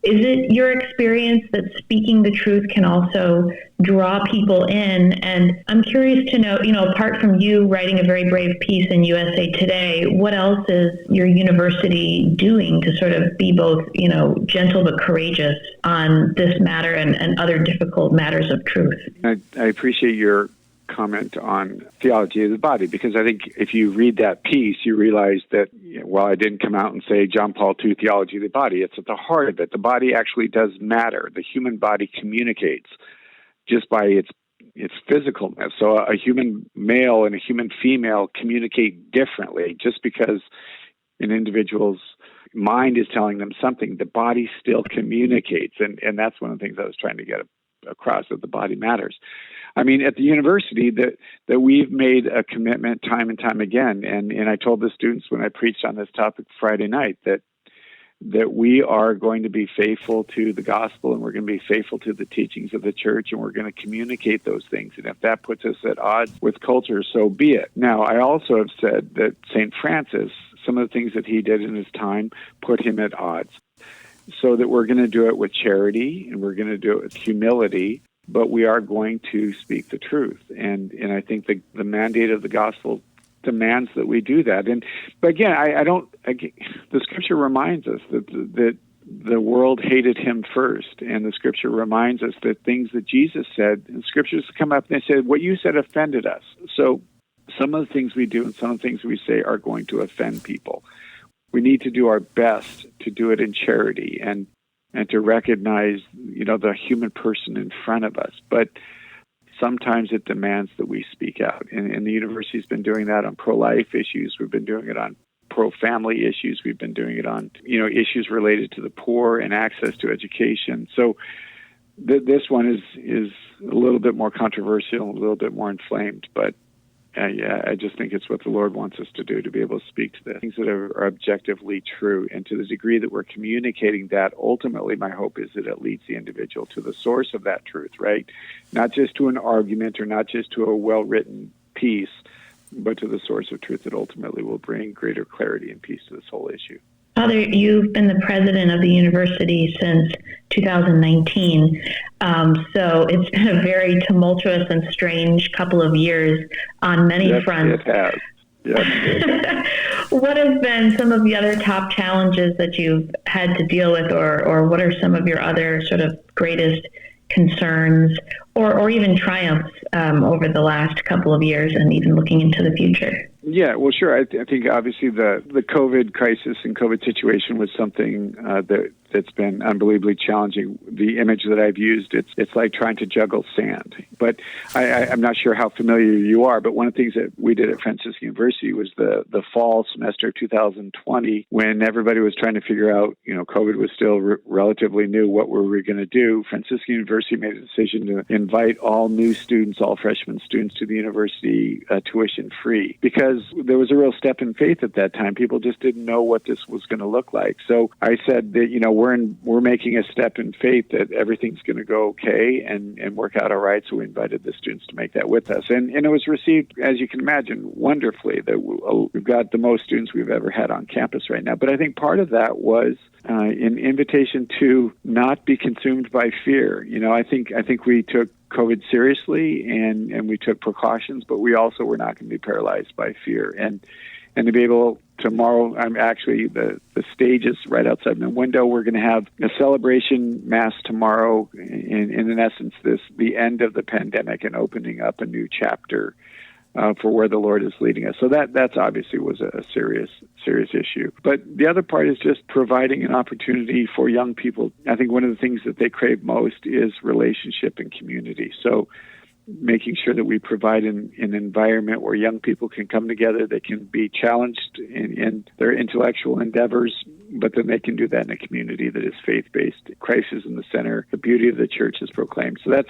is it your experience that speaking the truth can also draw people in? And I'm curious to know, apart from you writing a very brave piece in USA Today, what else is your university doing to sort of be both, gentle but courageous on this matter and other difficult matters of truth? I appreciate your comment on theology of the body, because I think if you read that piece, you realize that, while I didn't come out and say John Paul II theology of the body, it's at the heart of it. The body actually does matter. The human body communicates just by its physicalness. So a human male and a human female communicate differently. Just because an individual's mind is telling them something, the body still communicates. And that's one of the things I was trying to get across, that the body matters. I mean, at the university, that we've made a commitment time and time again, and I told the students when I preached on this topic Friday night that that we are going to be faithful to the gospel, and we're going to be faithful to the teachings of the church, and we're going to communicate those things. And if that puts us at odds with culture, so be it. Now, I also have said that St. Francis, some of the things that he did in his time put him at odds. So that we're going to do it with charity, and we're going to do it with humility, but we are going to speak the truth. And I think the mandate of the gospel demands that we do that. But again, the scripture reminds us that the world hated him first, and the scripture reminds us that things that Jesus said, and scriptures come up and they said, what you said offended us. So some of the things we do and some of the things we say are going to offend people. We need to do our best to do it in charity and to recognize, the human person in front of us. But sometimes it demands that we speak out. And the university's been doing that on pro-life issues. We've been doing it on pro-family issues. We've been doing it on, issues related to the poor and access to education. So this one is a little bit more controversial, a little bit more inflamed, but I just think it's what the Lord wants us to do, to be able to speak to the things that are objectively true. And to the degree that we're communicating that, ultimately my hope is that it leads the individual to the source of that truth, right? Not just to an argument or not just to a well-written piece, but to the source of truth that ultimately will bring greater clarity and peace to this whole issue. Father, you've been the president of the university since 2019, so it's been a very tumultuous and strange couple of years on many fronts. It has. Yes. What have been some of the other top challenges that you've had to deal with, or what are some of your other sort of greatest concerns or even triumphs over the last couple of years and even looking into the future? Yeah, well, sure. I think obviously the COVID crisis and COVID situation was something that's been unbelievably challenging. The image that I've used, it's like trying to juggle sand. But I'm not sure how familiar you are, but one of the things that we did at Franciscan University was the fall semester of 2020, when everybody was trying to figure out, COVID was still relatively new, what were we going to do? Franciscan University made a decision to invite all new students, all freshman students to the university tuition free, because there was a real step in faith at that time. People just didn't know what this was going to look like. So I said that, we're making a step in faith that everything's going to go okay and work out all right. So we invited the students to make that with us. And it was received, as you can imagine, wonderfully. That we've got the most students we've ever had on campus right now. But I think part of that was an invitation to not be consumed by fear. I think we took COVID seriously and we took precautions, but we also were not going to be paralyzed by fear. And to be able, tomorrow, I'm actually, the stage is right outside my window. We're going to have a celebration mass tomorrow, in essence, the end of the pandemic and opening up a new chapter for where the Lord is leading us. So that's obviously was a serious issue. But the other part is just providing an opportunity for young people. I think one of the things that they crave most is relationship and community. So making sure that we provide an environment where young people can come together, they can be challenged in their intellectual endeavors, but then they can do that in a community that is faith-based. Christ is in the center. The beauty of the church is proclaimed. So there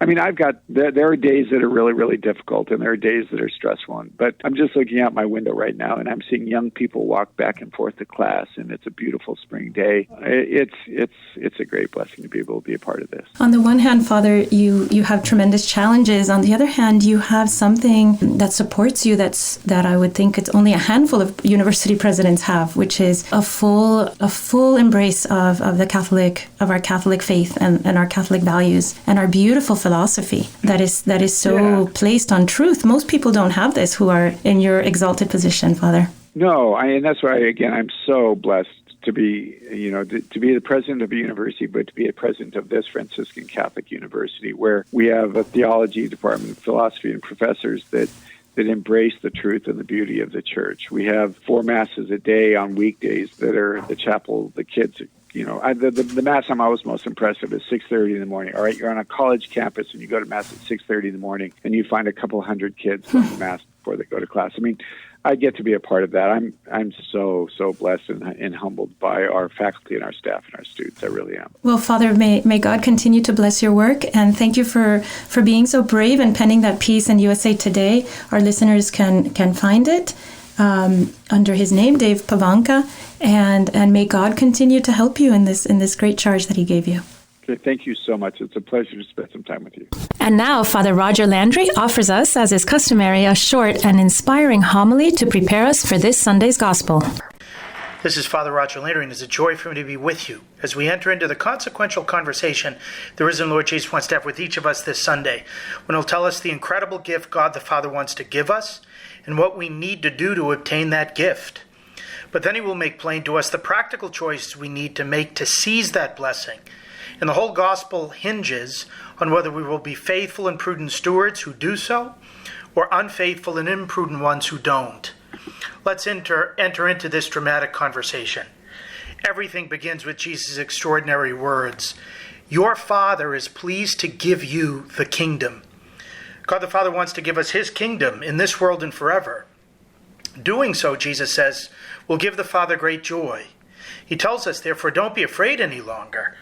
are days that are really, really difficult, and there are days that are stressful. But I'm just looking out my window right now, and I'm seeing young people walk back and forth to class, and it's a beautiful spring day. It's a great blessing to be able to be a part of this. On the one hand, Father, you have tremendous challenges. On the other hand, you have something that supports you that I would think it's only a handful of university presidents have, which is a full embrace of our Catholic faith and our Catholic values and our beautiful philosophy that is so placed on truth. Most people don't have this who are in your exalted position, Father. No, and that's why, again, I'm so blessed to be, to be the president of a university, but to be a president of this Franciscan Catholic University, where we have a theology department, philosophy, and professors that embrace the truth and the beauty of the church. We have 4 masses a day on weekdays that are the chapel, the kids. The mass I'm always most impressed with is 6:30 in the morning. All right, you're on a college campus and you go to mass at 6:30 in the morning, and you find a couple hundred kids going to mass before they go to class. I mean, I get to be a part of that. I'm so blessed and humbled by our faculty and our staff and our students. I really am. Well, Father, may God continue to bless your work, and thank you for being so brave and penning that piece in USA Today. Our listeners can find it. under his name, Dave Pivonka, and may God continue to help you in this great charge that he gave you. Okay, thank you so much. It's a pleasure to spend some time with you. And now, Father Roger Landry offers us, as is customary, a short and inspiring homily to prepare us for this Sunday's Gospel. This is Father Roger Landry, and it's a joy for me to be with you as we enter into the consequential conversation the risen Lord Jesus wants to have with each of us this Sunday, when he'll tell us the incredible gift God the Father wants to give us and what we need to do to obtain that gift. But then he will make plain to us the practical choices we need to make to seize that blessing. And the whole gospel hinges on whether we will be faithful and prudent stewards who do so, or unfaithful and imprudent ones who don't. Let's enter into this dramatic conversation. Everything begins with Jesus' extraordinary words. Your Father is pleased to give you the kingdom. God the Father wants to give us his kingdom in this world and forever. Doing so, Jesus says, will give the Father great joy. He tells us, therefore, don't be afraid any longer.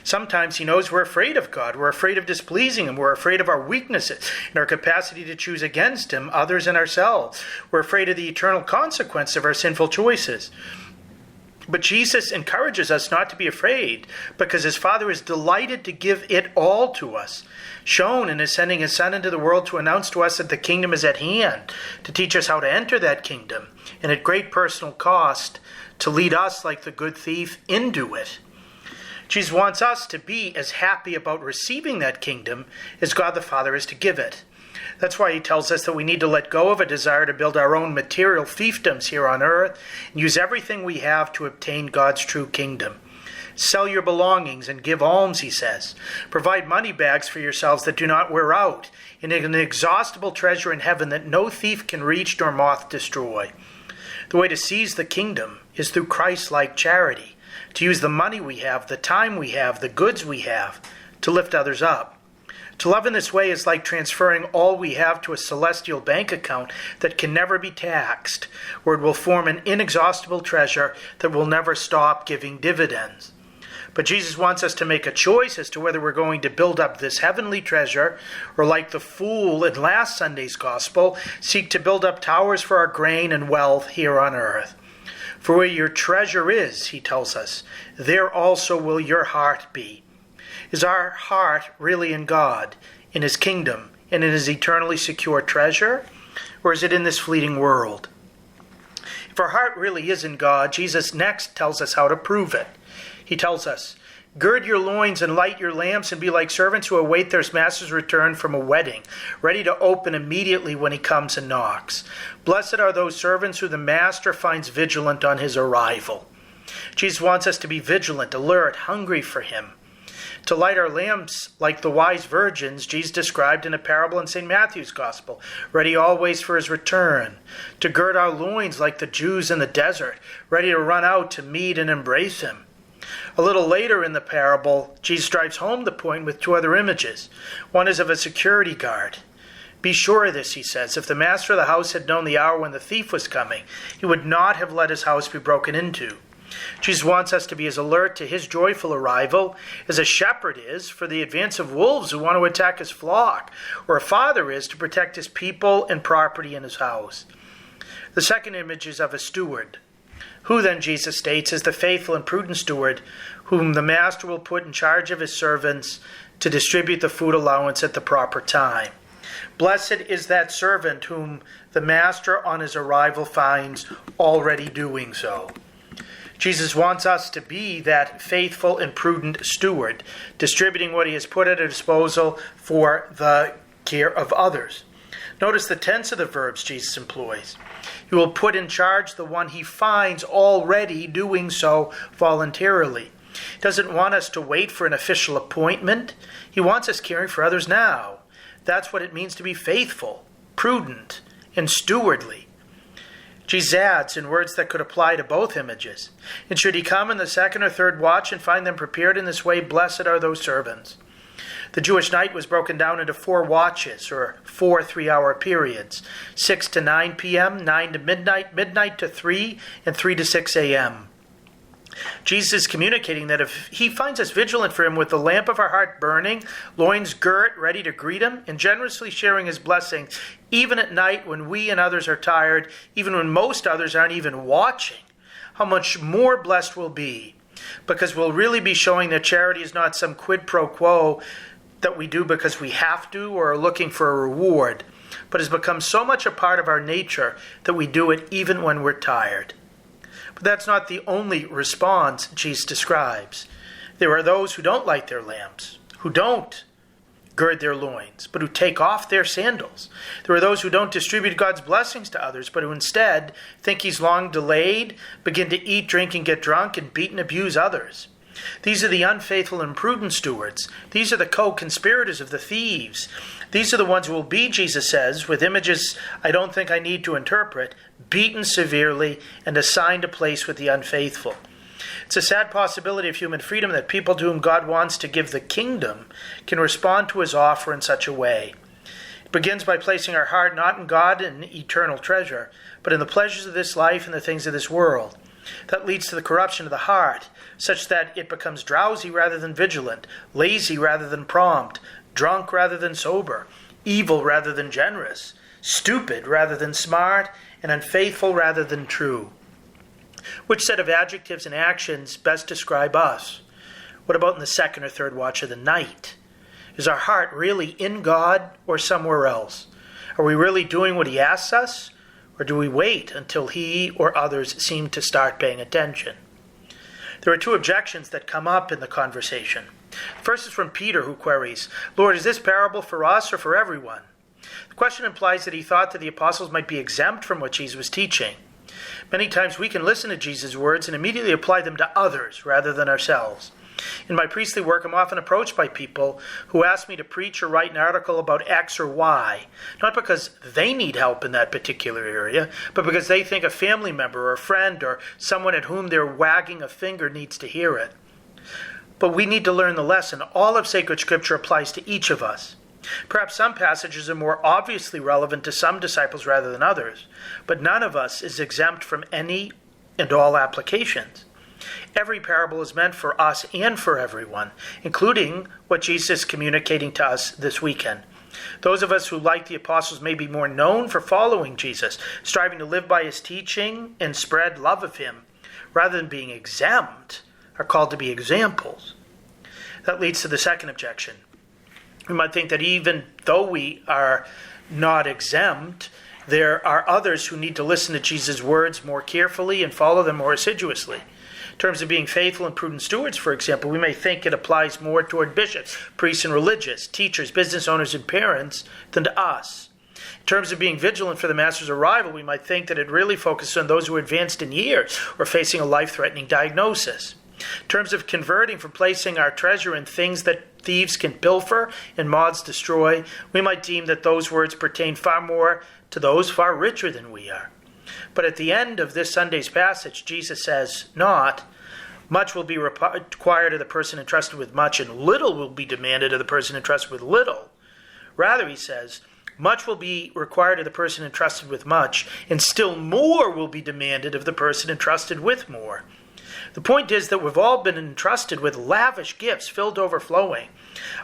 Sometimes he knows we're afraid of God. We're afraid of displeasing him. We're afraid of our weaknesses and our capacity to choose against him, others, and ourselves. We're afraid of the eternal consequence of our sinful choices. But Jesus encourages us not to be afraid because his Father is delighted to give it all to us, shown in his sending his Son into the world to announce to us that the kingdom is at hand, to teach us how to enter that kingdom, and at great personal cost, to lead us like the good thief into it. Jesus wants us to be as happy about receiving that kingdom as God the Father is to give it. That's why he tells us that we need to let go of a desire to build our own material fiefdoms here on earth and use everything we have to obtain God's true kingdom. Sell your belongings and give alms, he says. Provide money bags for yourselves that do not wear out, and an inexhaustible treasure in heaven that no thief can reach nor moth destroy. The way to seize the kingdom is through Christ-like charity, to use the money we have, the time we have, the goods we have, to lift others up. To love in this way is like transferring all we have to a celestial bank account that can never be taxed, where it will form an inexhaustible treasure that will never stop giving dividends. But Jesus wants us to make a choice as to whether we're going to build up this heavenly treasure, or like the fool in last Sunday's Gospel, seek to build up towers for our grain and wealth here on earth. For where your treasure is, he tells us, there also will your heart be. Is our heart really in God, in his kingdom, and in his eternally secure treasure? Or is it in this fleeting world? If our heart really is in God, Jesus next tells us how to prove it. He tells us, gird your loins and light your lamps and be like servants who await their master's return from a wedding, ready to open immediately when he comes and knocks. Blessed are those servants who the master finds vigilant on his arrival. Jesus wants us to be vigilant, alert, hungry for him. To light our lamps like the wise virgins Jesus described in a parable in St. Matthew's Gospel, ready always for his return. To gird our loins like the Jews in the desert, ready to run out to meet and embrace him. A little later in the parable, Jesus drives home the point with two other images. One is of a security guard. Be sure of this, he says, if the master of the house had known the hour when the thief was coming, he would not have let his house be broken into. Jesus wants us to be as alert to his joyful arrival as a shepherd is for the advance of wolves who want to attack his flock, or a father is to protect his people and property in his house. The second image is of a steward. Who then, Jesus states, is the faithful and prudent steward whom the master will put in charge of his servants to distribute the food allowance at the proper time. Blessed is that servant whom the master on his arrival finds already doing so. Jesus wants us to be that faithful and prudent steward, distributing what he has put at our disposal for the care of others. Notice the tense of the verbs Jesus employs. He will put in charge the one he finds already doing so voluntarily. He doesn't want us to wait for an official appointment. He wants us caring for others now. That's what it means to be faithful, prudent, and stewardly. Jesus adds in words that could apply to both images. And should he come in the second or third watch and find them prepared in this way, blessed are those servants. The Jewish night was broken down into 4 watches, or 4 3-hour periods, 6 to 9 p.m., 9 to midnight, midnight to 3, and 3 to 6 a.m. Jesus is communicating that if he finds us vigilant for him with the lamp of our heart burning, loins girt, ready to greet him, and generously sharing his blessing, even at night when we and others are tired, even when most others aren't even watching, how much more blessed we'll be, because we'll really be showing that charity is not some quid pro quo that we do because we have to or are looking for a reward, but has become so much a part of our nature that we do it even when we're tired. But that's not the only response Jesus describes. There are those who don't light their lamps, who don't gird their loins, but who take off their sandals. There are those who don't distribute God's blessings to others, but who instead think he's long delayed, begin to eat, drink, and get drunk, and beat and abuse others. These are the unfaithful and prudent stewards. These are the co-conspirators of the thieves. These are the ones who will be, Jesus says, with images I don't think I need to interpret, beaten severely and assigned a place with the unfaithful. It's a sad possibility of human freedom that people to whom God wants to give the kingdom can respond to his offer in such a way. It begins by placing our heart not in God and eternal treasure, but in the pleasures of this life and the things of this world. That leads to the corruption of the heart, such that it becomes drowsy rather than vigilant, lazy rather than prompt, drunk rather than sober, evil rather than generous, stupid rather than smart, and unfaithful rather than true. Which set of adjectives and actions best describe us? What about in the second or third watch of the night? Is our heart really in God or somewhere else? Are we really doing what he asks us? Or do we wait until he or others seem to start paying attention? There are two objections that come up in the conversation. The first is from Peter, who queries, "Lord, is this parable for us or for everyone?" The question implies that he thought that the apostles might be exempt from what Jesus was teaching. Many times we can listen to Jesus' words and immediately apply them to others rather than ourselves. In my priestly work, I'm often approached by people who ask me to preach or write an article about X or Y, not because they need help in that particular area, but because they think a family member or a friend or someone at whom they're wagging a finger needs to hear it. But we need to learn the lesson. All of sacred scripture applies to each of us. Perhaps some passages are more obviously relevant to some disciples rather than others, but none of us is exempt from any and all applications. Every parable is meant for us and for everyone, including what Jesus is communicating to us this weekend. Those of us who, like the apostles, may be more known for following Jesus, striving to live by his teaching and spread love of him, rather than being exempt, are called to be examples. That leads to the second objection. We might think that even though we are not exempt, there are others who need to listen to Jesus' words more carefully and follow them more assiduously. In terms of being faithful and prudent stewards, for example, we may think it applies more toward bishops, priests and religious, teachers, business owners, and parents than to us. In terms of being vigilant for the Master's arrival, we might think that it really focuses on those who are advanced in years or facing a life-threatening diagnosis. In terms of converting from placing our treasure in things that thieves can pilfer and moths destroy, we might deem that those words pertain far more to those far richer than we are. But at the end of this Sunday's passage, Jesus says not, much will be required of the person entrusted with much, and little will be demanded of the person entrusted with little. Rather, he says, much will be required of the person entrusted with much, and still more will be demanded of the person entrusted with more. The point is that we've all been entrusted with lavish gifts filled to overflowing.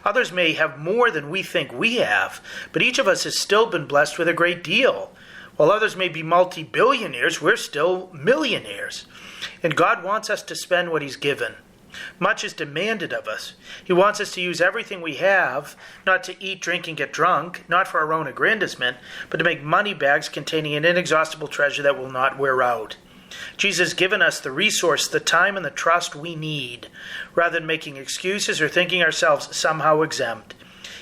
Others may have more than we think we have, but each of us has still been blessed with a great deal. While others may be multi-billionaires, we're still millionaires. And God wants us to spend what he's given. Much is demanded of us. He wants us to use everything we have, not to eat, drink, and get drunk, not for our own aggrandizement, but to make money bags containing an inexhaustible treasure that will not wear out. Jesus has given us the resource, the time, and the trust we need, rather than making excuses or thinking ourselves somehow exempt.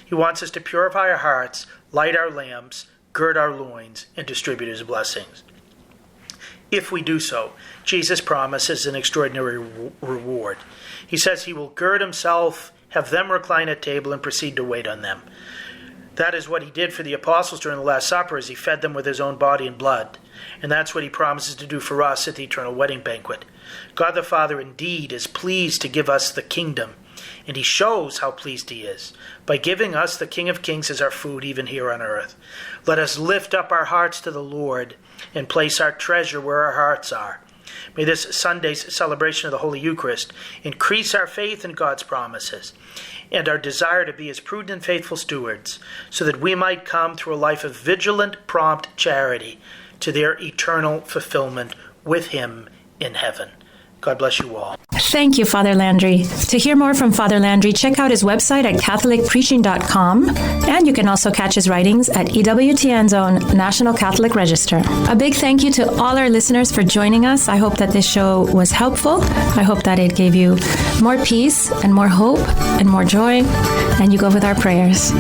He wants us to purify our hearts, light our lamps, gird our loins, and distribute his blessings. If we do so, Jesus promises an extraordinary reward. He says he will gird himself, have them recline at table, and proceed to wait on them. That is what he did for the apostles during the Last Supper, as he fed them with his own body and blood. And that's what he promises to do for us at the eternal wedding banquet. God the Father indeed is pleased to give us the kingdom, and he shows how pleased he is by giving us the King of Kings as our food even here on earth. Let us lift up our hearts to the Lord and place our treasure where our hearts are. May this Sunday's celebration of the Holy Eucharist increase our faith in God's promises and our desire to be His prudent and faithful stewards, so that we might come through a life of vigilant, prompt charity to their eternal fulfillment with Him in heaven. God bless you all. Thank you, Father Landry. To hear more from Father Landry, check out his website at catholicpreaching.com, and you can also catch his writings at EWTN's own National Catholic Register. A big thank you to all our listeners for joining us. I hope that this show was helpful. I hope that it gave you more peace and more hope and more joy, and you go with our prayers.